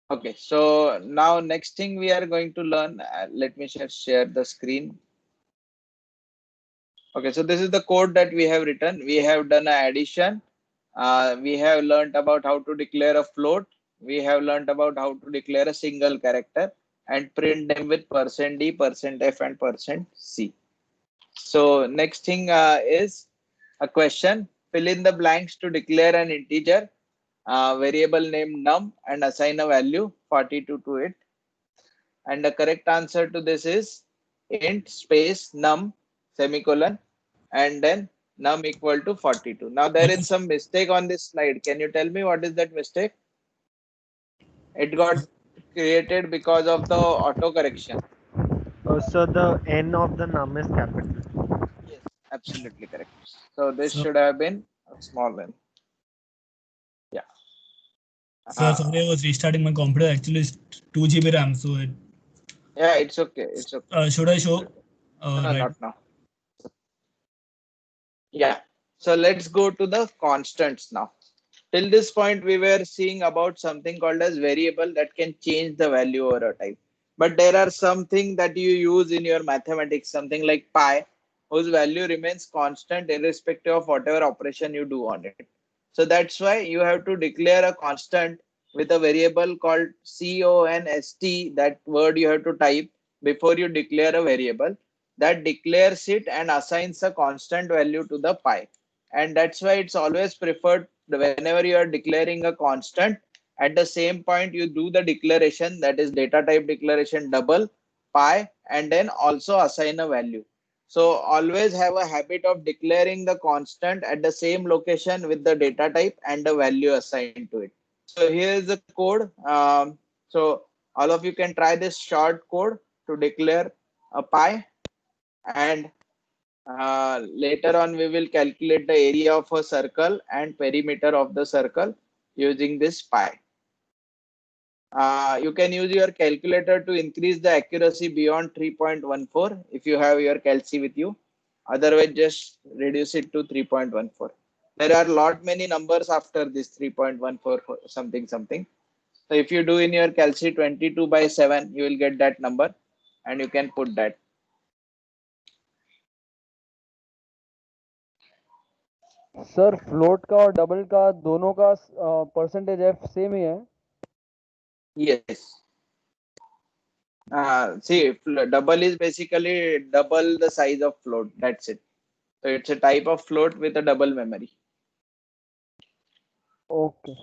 Okay, so now next thing we are going to learn, let me share the screen. Okay, so this is the code that we have written. We have done an addition. We have learned about how to declare a float. We have learned about how to declare a single character and print them with %d, %f, and %c. So next thing is a question. Fill in the blanks to declare an integer variable named num and assign a value 42 to it. And the correct answer to this is int space num semicolon and then num equal to 42. Now there is Yes. some mistake on this slide. Can you tell me what is that mistake? It got created because of the auto correction. So the n of the num is capital. Yes, absolutely correct. So this So, should have been a small n. Yeah. so sorry, I was restarting my computer. Actually, it's 2 GB RAM. So, Yeah, it's okay. It's okay. should I It's show okay. No, right? not now. Yeah. So let's go to the constants now. Till this point, we were seeing about something called as variable that can change the value over a time. But there are something that you use in your mathematics, something like pi, whose value remains constant irrespective of whatever operation you do on it. So that's why you have to declare a constant with a variable called const. That word you have to type before you declare a variable that declares it and assigns a constant value to the pi. And that's why it's always preferred whenever you are declaring a constant, at the same point you do the declaration, that is data type declaration double pi, and then also assign a value. So always have a habit of declaring the constant at the same location with the data type and the value assigned to it. So here is the code. So all of you can try this short code to declare a pi, and later on we will calculate the area of a circle and perimeter of the circle using this pi. You can use your calculator to increase the accuracy beyond 3.14 if you have your calci with you. Otherwise, just reduce it to 3.14. There are lot many numbers after this 3.14 something something. So if you do in your calci 22 by 7, you will get that number and you can put that. Sir float का और double का दोनों का percentage F same ही है. Yes. See, double is basically double the size of float. That's it. So it's a type of float with a double memory. Okay.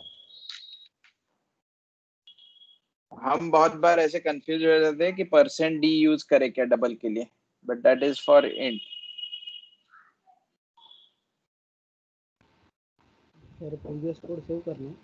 हम बहुत बार ऐसे confuse हो जाते हैं कि %d यूज करें क्या डबल के लिए, but that is for int. Sir previous code save करना.